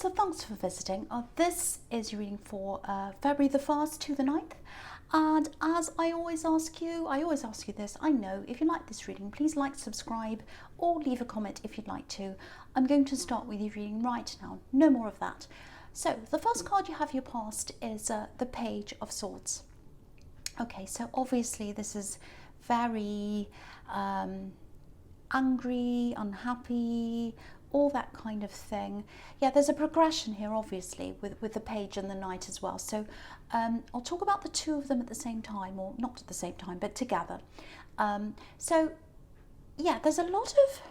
so thanks for visiting. This is your reading for February the 1st to the 9th. And as I always ask you this, I know if you like this reading, please like, subscribe, or leave a comment if you'd like to. I'm going to start with your reading right now, no more of that. So the first card you have your past is the Page of Swords. Okay, so obviously this is very angry, unhappy, all that kind of thing. Yeah, there's a progression here, obviously, with the Page and the Knight as well. So I'll talk about the two of them at the same time, or not at the same time, but together. So yeah, there's a lot of,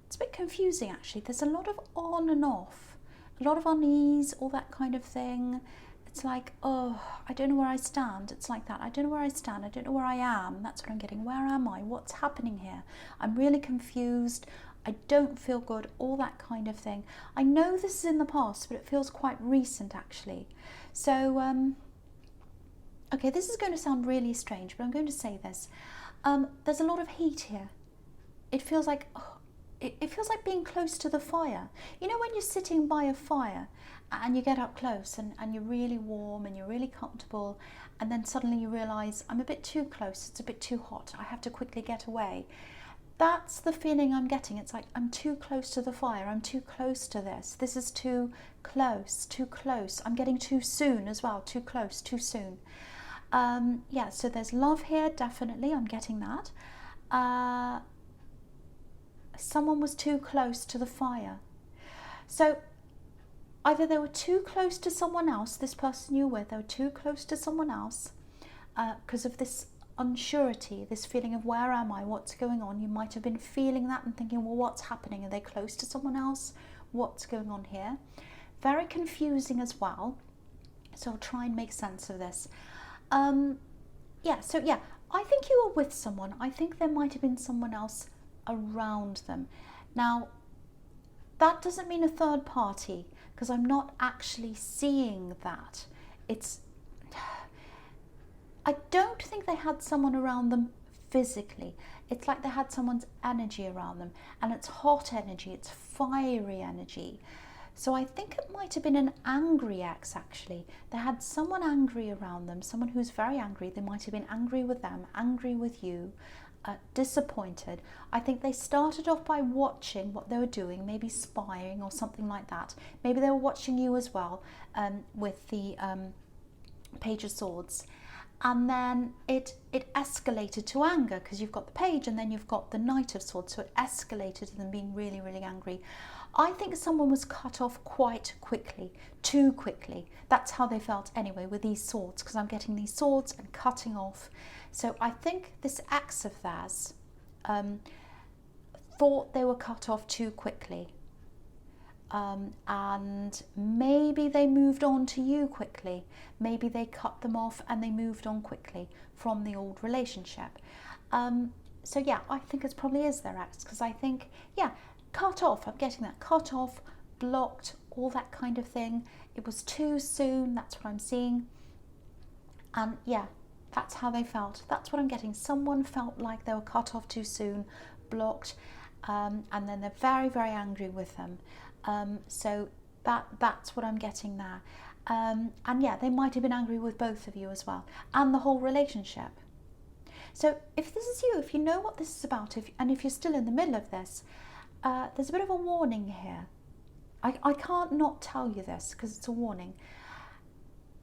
it's a bit confusing actually. There's a lot of on and off, a lot of unease, all that kind of thing. It's like, oh, I don't know where I stand. It's like that. I don't know where I stand. I don't know where I am. That's what I'm getting. Where am I? What's happening here? I'm really confused. I don't feel good. All that kind of thing. I know this is in the past, but it feels quite recent actually. So, okay, this is going to sound really strange, but I'm going to say this. There's a lot of heat here. It feels like, oh, it feels like being close to the fire. You know when you're sitting by a fire and you get up close and you're really warm and you're really comfortable, and then suddenly you realise, I'm a bit too close, it's a bit too hot, I have to quickly get away. That's the feeling I'm getting. It's like I'm too close to the fire, I'm too close to this. This is too close, too close. I'm getting too soon as well, too close, too soon. Yeah, so there's love here, definitely, I'm getting that. Someone was too close to the fire. So either they were too close to someone else, this person you're with, they were too close to someone else because of this unsurety, this feeling of where am I, what's going on. You might have been feeling that and thinking, well, what's happening? Are they close to someone else? What's going on here? Very confusing as well. So I'll try and make sense of this. Yeah, so yeah, I think you were with someone. I think there might have been someone else around them. Now, that doesn't mean a third party, because I'm not actually seeing that. I don't think they had someone around them physically. It's like they had someone's energy around them, and it's hot energy, it's fiery energy. So I think it might have been an angry ex actually. They had someone angry around them, someone who's very angry. They might have been angry with them, angry with you, disappointed. I think they started off by watching what they were doing, maybe spying or something like that. Maybe they were watching you as well, with the Page of Swords. And then it escalated to anger, because you've got the Page and then you've got the Knight of Swords. So it escalated to them being really, really angry. I think someone was cut off quite quickly, too quickly. That's how they felt anyway with these swords, because I'm getting these swords and cutting off. So I think this ex of theirs thought they were cut off too quickly. And maybe they moved on to you quickly. Maybe they cut them off and they moved on quickly from the old relationship. So yeah, I think it probably is their ex, because I think, yeah, cut off, I'm getting that, cut off, blocked, all that kind of thing. It was too soon, that's what I'm seeing. And yeah, that's how they felt. That's what I'm getting. Someone felt like they were cut off too soon, blocked, and then they're very, very angry with them. So that's what I'm getting there. And yeah, they might have been angry with both of you as well, and the whole relationship. So if this is you, if you know what this is about, and if you're still in the middle of this, there's a bit of a warning here. I can't not tell you this because it's a warning.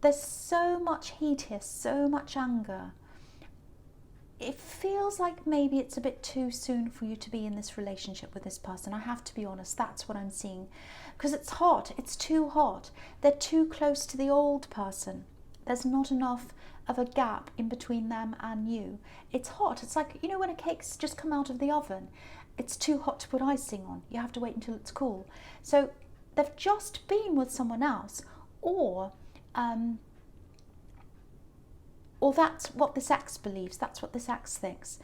There's so much heat here, so much anger. It feels like maybe it's a bit too soon for you to be in this relationship with this person. I have to be honest, that's what I'm seeing. Because it's hot, it's too hot. They're too close to the old person. There's not enough of a gap in between them and you. It's hot. It's like, you know, when a cake's just come out of the oven, it's too hot to put icing on. You have to wait until it's cool. So they've just been with someone else, or that's what this ex believes, that's what this ex thinks.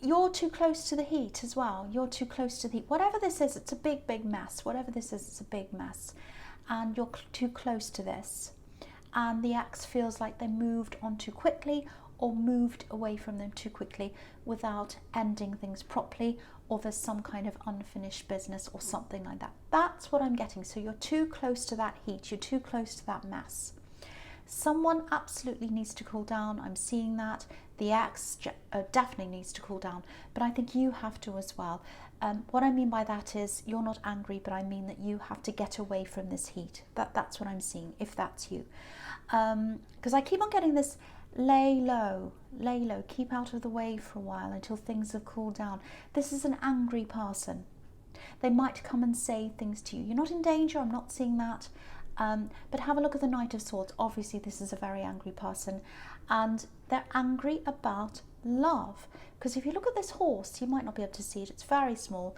You're too close to the heat as well. You're too close to the heat. Whatever this is, it's a big, big mess. Whatever this is, it's a big mess. And you're too close to this. And the ex feels like they moved on too quickly, or moved away from them too quickly without ending things properly, or there's some kind of unfinished business or something like that. That's what I'm getting. So you're too close to that heat, you're too close to that mess. Someone absolutely needs to cool down. I'm seeing that. The ex definitely needs to cool down, but I think you have to as well. What I mean by that is you're not angry, but I mean that you have to get away from this heat. That's what I'm seeing, if that's you. Because I keep on getting this lay low, keep out of the way for a while until things have cooled down. This is an angry person. They might come and say things to you. You're not in danger, I'm not seeing that. But have a look at the Knight of Swords. Obviously, this is a very angry person, and they're angry about love. Because if you look at this horse, you might not be able to see it, it's very small.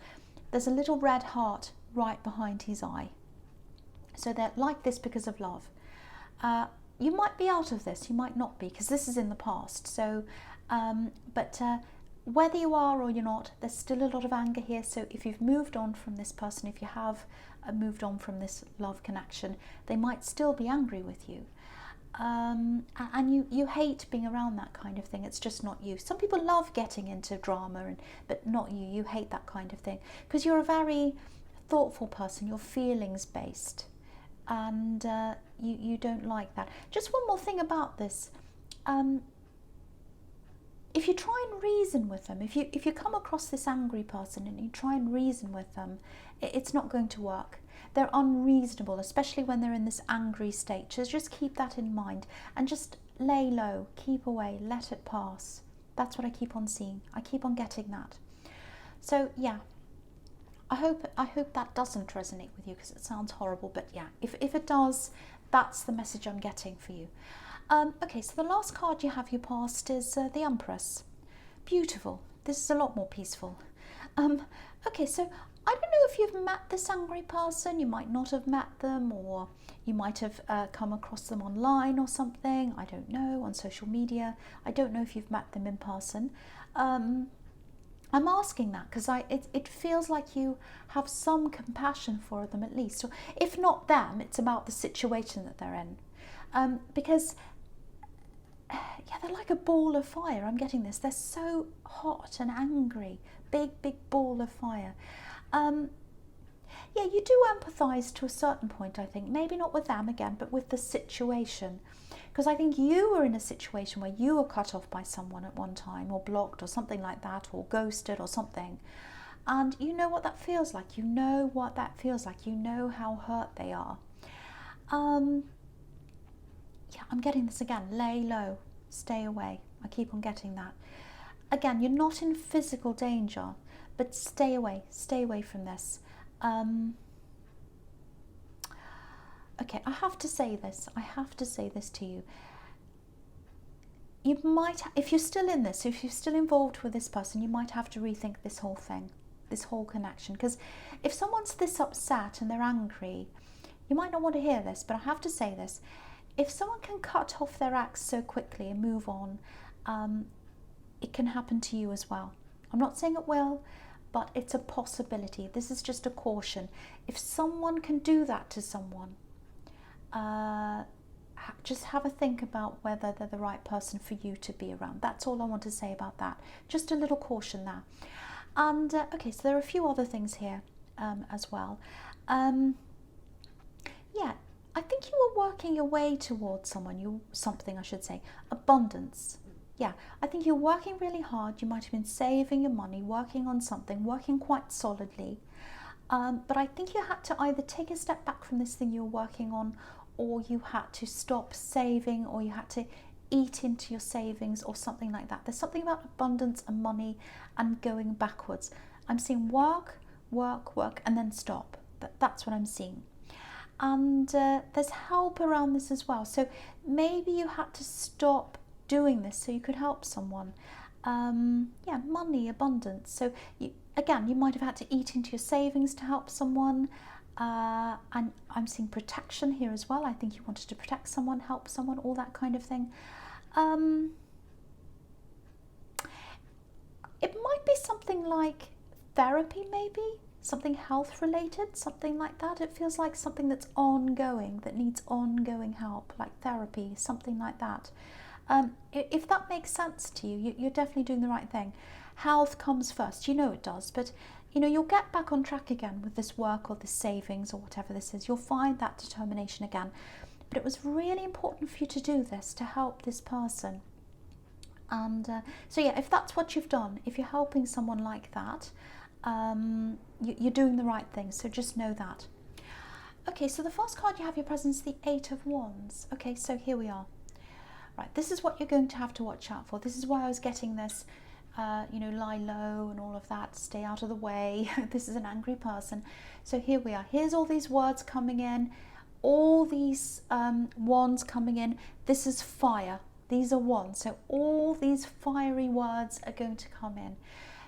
There's a little red heart right behind his eye. So they're like this because of love. You might be out of this, you might not be, because this is in the past. So, whether you are or you're not, there's still a lot of anger here. So if you've moved on from this person, if you have moved on from this love connection, they might still be angry with you. And you hate being around that kind of thing. It's just not you. Some people love getting into drama, but not you. You hate that kind of thing because you're a very thoughtful person. You're feelings based, and you don't like that. Just one more thing about this. If you try and reason with them, if you come across this angry person and you try and reason with them, it's not going to work. They're unreasonable, especially when they're in this angry state. So just keep that in mind and just lay low, keep away, let it pass. That's what I keep on seeing. I keep on getting that. So yeah, I hope that doesn't resonate with you because it sounds horrible. But yeah, if it does, that's the message I'm getting for you. Okay, so the last card you have, your past, is the Empress. Beautiful. This is a lot more peaceful. Okay, so I don't know if you've met this angry person. You might not have met them, or you might have come across them online or something. I don't know, on social media. I don't know if you've met them in person. I'm asking that because it feels like you have some compassion for them at least. Or if not them, it's about the situation that they're in. Because yeah, they're like a ball of fire. I'm getting this. They're so hot and angry. Big ball of fire. Yeah, you do empathise to a certain point, I think. Maybe not with them again, but with the situation. Because I think you were in a situation where you were cut off by someone at one time, or blocked, or something like that, or ghosted, or something. And you know what that feels like. You know what that feels like. You know how hurt they are. Yeah, I'm getting this again. Lay low, stay away. I keep on getting that. Again, you're not in physical danger, but stay away from this. Okay, I have to say this to you. You might, if you're still in this, if you're still involved with this person, you might have to rethink this whole thing, this whole connection. Because if someone's this upset and they're angry, you might not want to hear this, but I have to say this. If someone can cut off their ex so quickly and move on, it can happen to you as well. I'm not saying it will, but it's a possibility. This is just a caution. If someone can do that to someone, just have a think about whether they're the right person for you to be around. That's all I want to say about that. Just a little caution there. And okay, so there are a few other things here as well. Yeah, I think you were working your way towards something, I should say. Abundance. Yeah, I think you're working really hard. You might have been saving your money, working on something, working quite solidly. But I think you had to either take a step back from this thing you're working on, or you had to stop saving, or you had to eat into your savings or something like that. There's something about abundance and money and going backwards. I'm seeing work, and then stop. That's what I'm seeing. And there's help around this as well. So maybe you had to stop doing this so you could help someone. Yeah, money, abundance. So you might have had to eat into your savings to help someone. And I'm seeing protection here as well. I think you wanted to protect someone, help someone, all that kind of thing. It might be something like therapy, maybe. Something health related, something like that. It feels like something that's ongoing, that needs ongoing help, like therapy, something like that. If that makes sense to you, you're definitely doing the right thing. health comes first. You know it does, but you know, you'll get back on track again with this work or this savings or whatever this is. You'll find that determination again. But it was really important for you to do this to help this person. And so yeah, if that's what you've done, if you're helping someone like that, you're doing the right thing. So just know that. Okay, so the first card you have your presence, the Eight of Wands. Okay, so here we are. Right, this is what you're going to have to watch out for. This is why I was getting this, you know, lie low and all of that, stay out of the way. This is an angry person. So here we are. Here's all these words coming in, all these wands coming in. This is fire. These are wands. So all these fiery words are going to come in.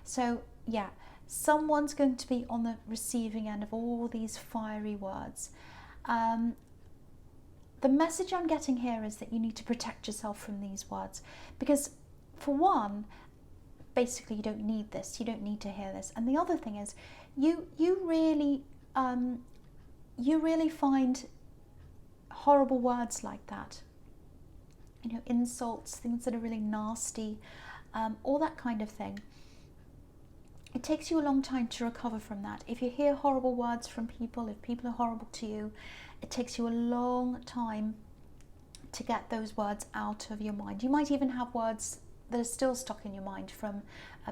So yeah, someone's going to be on the receiving end of all these fiery words. The message I'm getting here is that you need to protect yourself from these words, because for one, basically you don't need this, you don't need to hear this. And the other thing is, you really find horrible words like that, you know, insults, things that are really nasty, all that kind of thing. It takes you a long time to recover from that. If you hear horrible words from people, if people are horrible to you, it takes you a long time to get those words out of your mind. You might even have words that are still stuck in your mind from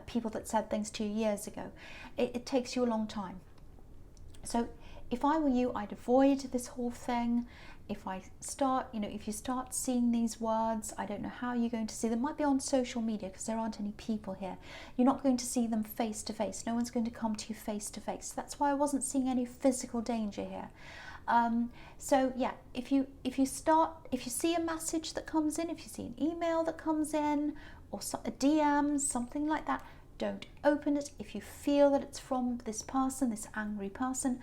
people that said things to you years ago. It takes you a long time. So if I were you, I'd avoid this whole thing. If you start seeing these words, I don't know how you're going to see them. Might be on social media, because there aren't any people here. You're not going to see them face to face. No one's going to come to you face to face. That's why I wasn't seeing any physical danger here. So yeah, if you see a message that comes in, if you see an email that comes in, or a DM, something like that, don't open it. If you feel that it's from this person, this angry person,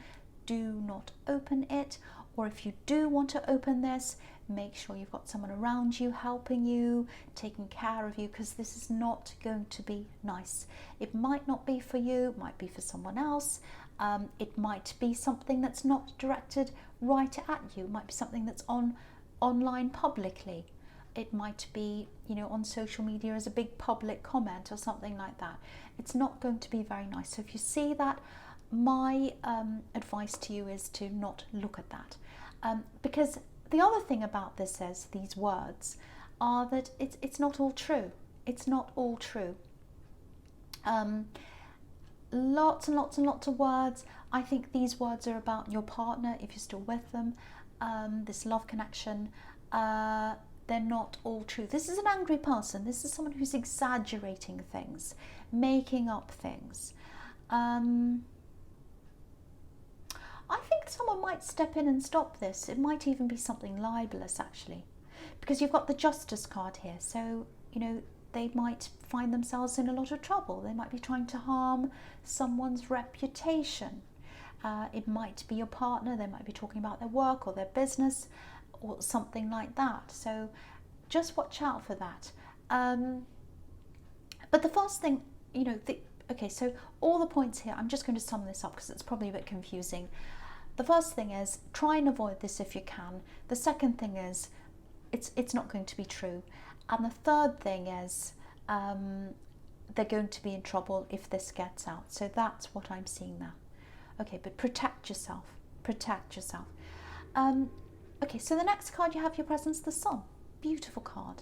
do not open it. Or if you do want to open this, make sure you've got someone around you helping you, taking care of you, because this is not going to be nice. It might not be for you, it might be for someone else. It might be something that's not directed right at you. It might be something that's online publicly. It might be, you know, on social media as a big public comment or something like that. It's not going to be very nice. So if you see that, my advice to you is to not look at that. Because the other thing about this is, these words, are that it's not all true. It's not all true. Lots and lots and lots of words. I think these words are about your partner, if you're still with them, this love connection. They're not all true. This is an angry person. This is someone who's exaggerating things, making up things. I think someone might step in and stop this. It might even be something libelous, actually, because you've got the Justice card here. So, you know, they might find themselves in a lot of trouble. They might be trying to harm someone's reputation. It might be your partner. They might be talking about their work or their business or something like that. So just watch out for that. But the first thing, you know, okay, so all the points here, I'm just going to sum this up because it's probably a bit confusing. The first thing is, try and avoid this if you can. The second thing is, it's not going to be true. And the third thing is, they're going to be in trouble if this gets out. So that's what I'm seeing there. Okay, but protect yourself. Protect yourself. Okay, so the next card you have your presence, the Sun. Beautiful card.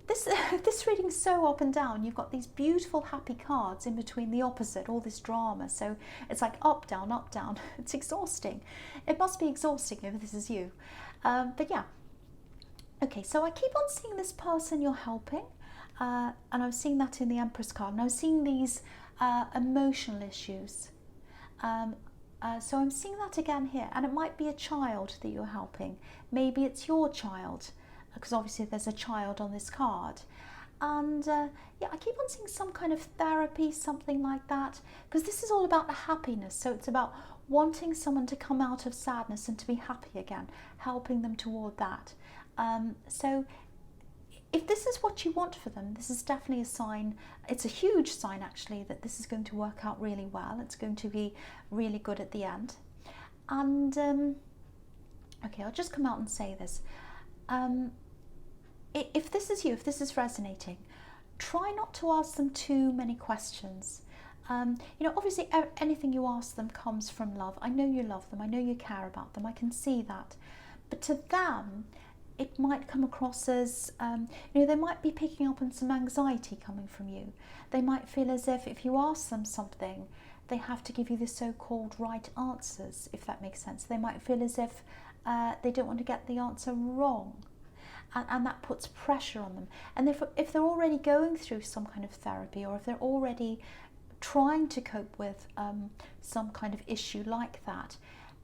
This reading's so up and down. You've got these beautiful happy cards in between the opposite, all this drama. So it's like up, down, up, down. It's exhausting. It must be exhausting if this is you. But yeah. Okay, so I keep on seeing this person you're helping. And I was seeing that in the Empress card. And I was seeing these emotional issues. So I'm seeing that again here. And it might be a child that you're helping. Maybe it's your child, because obviously there's a child on this card. And yeah, I keep on seeing some kind of therapy, something like that, because this is all about the happiness. So it's about wanting someone to come out of sadness and to be happy again, helping them toward that. So if this is what you want for them, this is definitely a sign. It's a huge sign, actually, that this is going to work out really well. It's going to be really good at the end. And okay, I'll just come out and say this. If this is you, if this is resonating, try not to ask them too many questions. Obviously anything you ask them comes from love. I know you love them, I know you care about them, I can see that. But to them, it might come across as, they might be picking up on some anxiety coming from you. They might feel as if you ask them something, they have to give you the so-called right answers, if that makes sense. They might feel as if they don't want to get the answer wrong. And that puts pressure on them. And if they're already going through some kind of therapy, or if they're already trying to cope with some kind of issue like that,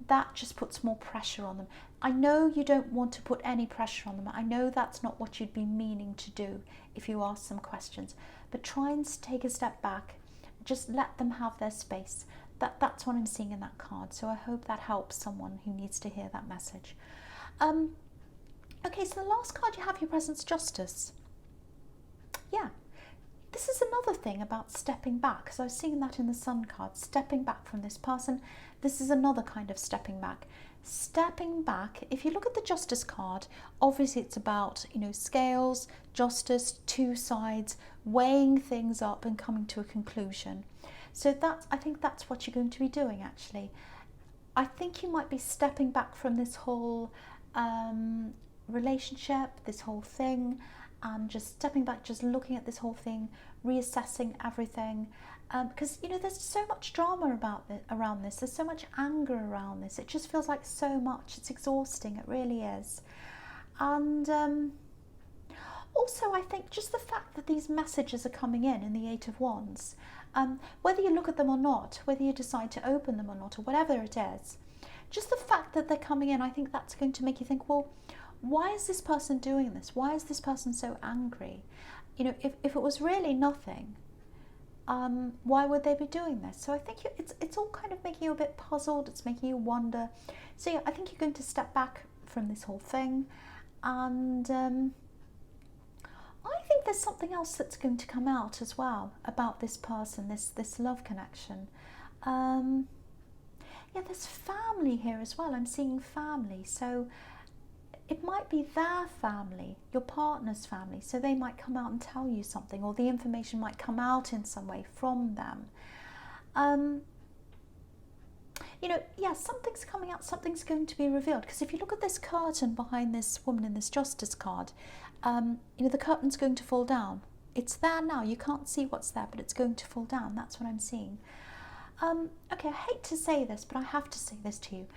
that just puts more pressure on them. I know you don't want to put any pressure on them. I know that's not what you'd be meaning to do if you ask some questions. But try and take a step back. Just let them have their space. That's what I'm seeing in that card. So I hope that helps someone who needs to hear that message. Okay, so the last card you have, your presence, Justice. Yeah, this is another thing about stepping back. So I was seeing that in the Sun card, stepping back from this person. This is another kind of stepping back. Stepping back, if you look at the Justice card, obviously it's about, scales, justice, two sides, weighing things up and coming to a conclusion. So I think that's what you're going to be doing, actually. I think you might be stepping back from this whole relationship, this whole thing, and just stepping back, just looking at this whole thing, reassessing everything, because there's so much drama around this. There's so much anger around this. It just feels like so much. It's exhausting. It really is. And also, I think just the fact that these messages are coming in the Eight of Wands, whether you look at them or not, whether you decide to open them or not, or whatever it is, just the fact that they're coming in, I think that's going to make you think, well, why is this person doing this? Why is this person so angry? If it was really nothing, why would they be doing this? So I think it's all kind of making you a bit puzzled. It's making you wonder. So yeah, I think you're going to step back from this whole thing, and I think there's something else that's going to come out as well about this person, this love connection. Yeah, there's family here as well. I'm seeing family. So it might be their family, your partner's family. So they might come out and tell you something, or the information might come out in some way from them. Yeah, something's coming out, something's going to be revealed. Because if you look at this curtain behind this woman in this Justice card, the curtain's going to fall down. It's there now. You can't see what's there, but it's going to fall down. That's what I'm seeing. Okay, I hate to say this, but I have to say this to you.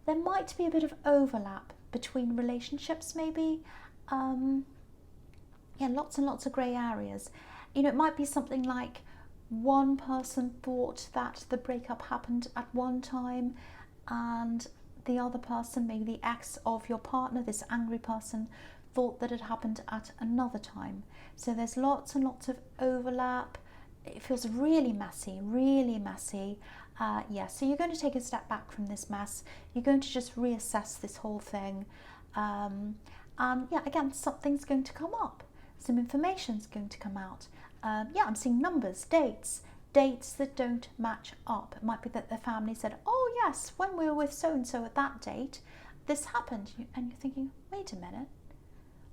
There might be a bit of overlap between relationships, maybe. Yeah, lots and lots of grey areas. It might be something like one person thought that the breakup happened at one time, and the other person, maybe the ex of your partner, this angry person, thought that it happened at another time. So there's lots and lots of overlap. It feels really messy, really messy. Yeah, so you're going to take a step back from this mess. You're going to just reassess this whole thing. And yeah, again, something's going to come up. Some information's going to come out. Yeah, I'm seeing numbers, dates that don't match up. It might be that the family said, oh yes, when we were with so-and-so at that date, this happened. And you're thinking, wait a minute,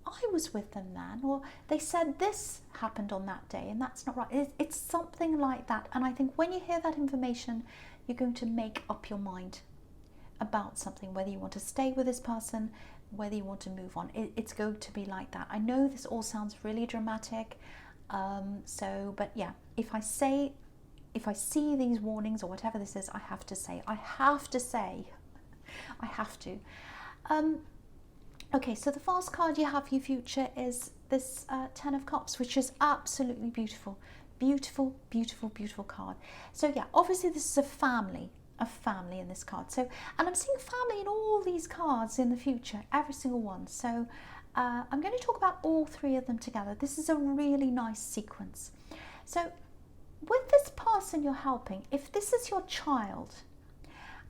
I was with them then, or they said this happened on that day and that's not right. It's something like that. And I think when you hear that information, you're going to make up your mind about something, whether you want to stay with this person, whether you want to move on. It's going to be like that. I know this all sounds really dramatic, but yeah, if I see these warnings or whatever this is, I have to say, I have to. Okay, so the first card you have for your future is this Ten of Cups, which is absolutely beautiful. Beautiful, beautiful, beautiful card. So yeah, obviously this is a family in this card. So, and I'm seeing family in all these cards in the future, every single one. So I'm going to talk about all three of them together. This is a really nice sequence. So with this person you're helping, if this is your child,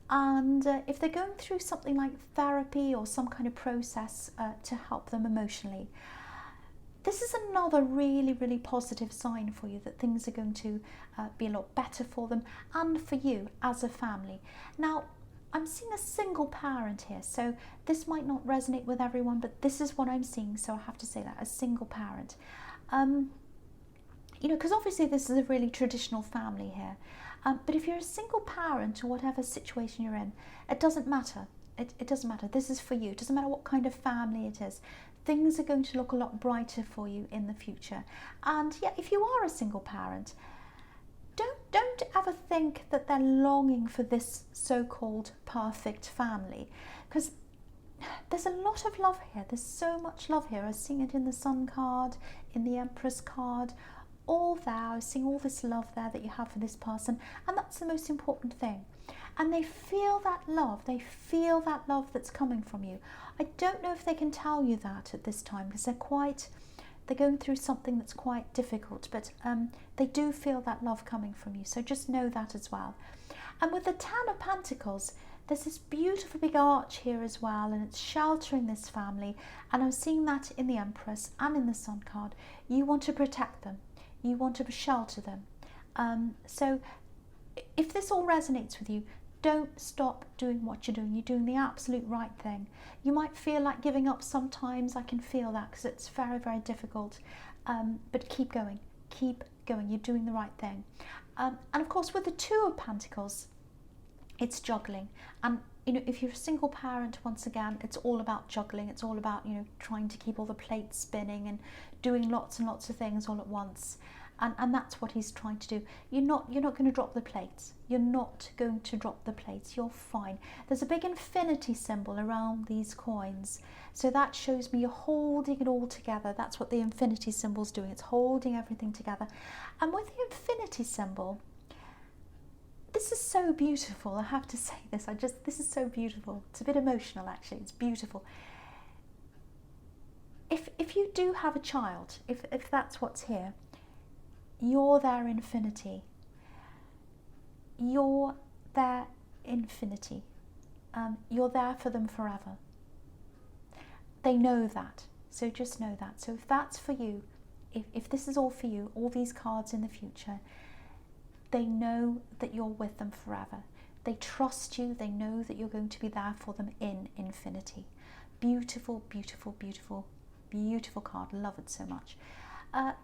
and if they're going through something like therapy or some kind of process to help them emotionally, this is another really, really positive sign for you that things are going to be a lot better for them and for you as a family. Now, I'm seeing a single parent here, so this might not resonate with everyone, but this is what I'm seeing, so I have to say that, a single parent. you know, because obviously this is a really traditional family here. But if you're a single parent or whatever situation you're in, it doesn't matter. It doesn't matter. This is for you. It doesn't matter what kind of family it is. Things are going to look a lot brighter for you in the future. And yeah, if you are a single parent, don't ever think that they're longing for this so-called perfect family, because there's a lot of love here. There's so much love here. I was seeing it in the Sun card, in the Empress card, all there. I was seeing all this love there that you have for this person, and that's the most important thing. And they feel that love. They feel that love that's coming from you. I don't know if they can tell you that at this time, because they're going through something that's quite difficult, but they do feel that love coming from you. So just know that as well. And with the Ten of Pentacles, there's this beautiful big arch here as well, and it's sheltering this family. And I'm seeing that in the Empress and in the Sun card. You want to protect them. You want to shelter them. So if this all resonates with you, don't stop doing what you're doing. You're doing the absolute right thing. You might feel like giving up sometimes. I can feel that, because it's very, very difficult. But keep going. Keep going. You're doing the right thing. And of course, with the Two of Pentacles, it's juggling. And you know, if you're a single parent, once again, it's all about juggling. It's all about, you know, trying to keep all the plates spinning and doing lots and lots of things all at once. And that's what he's trying to do. You're not going to drop the plates. You're not going to drop the plates. You're fine. There's a big infinity symbol around these coins. So that shows me you're holding it all together. That's what the infinity symbol's doing. It's holding everything together. And with the infinity symbol, this is so beautiful. I have to say this. This is so beautiful. It's a bit emotional, actually. It's beautiful. If you do have a child, if that's what's here, you're their infinity. You're their infinity. You're there for them forever. They know that. So just know that. So if that's for you, if this is all for you, all these cards in the future, they know that you're with them forever. They trust you. They know that you're going to be there for them in infinity. Beautiful, beautiful, beautiful, beautiful card. Love it so much.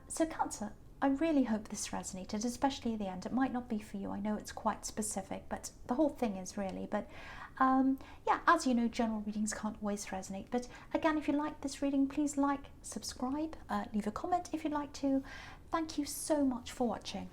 So Cancer, I really hope this resonated, especially at the end. It might not be for you. I know it's quite specific, but the whole thing is really. But yeah, as you know, general readings can't always resonate. But again, if you like this reading, please like, subscribe, leave a comment if you'd like to. Thank you so much for watching.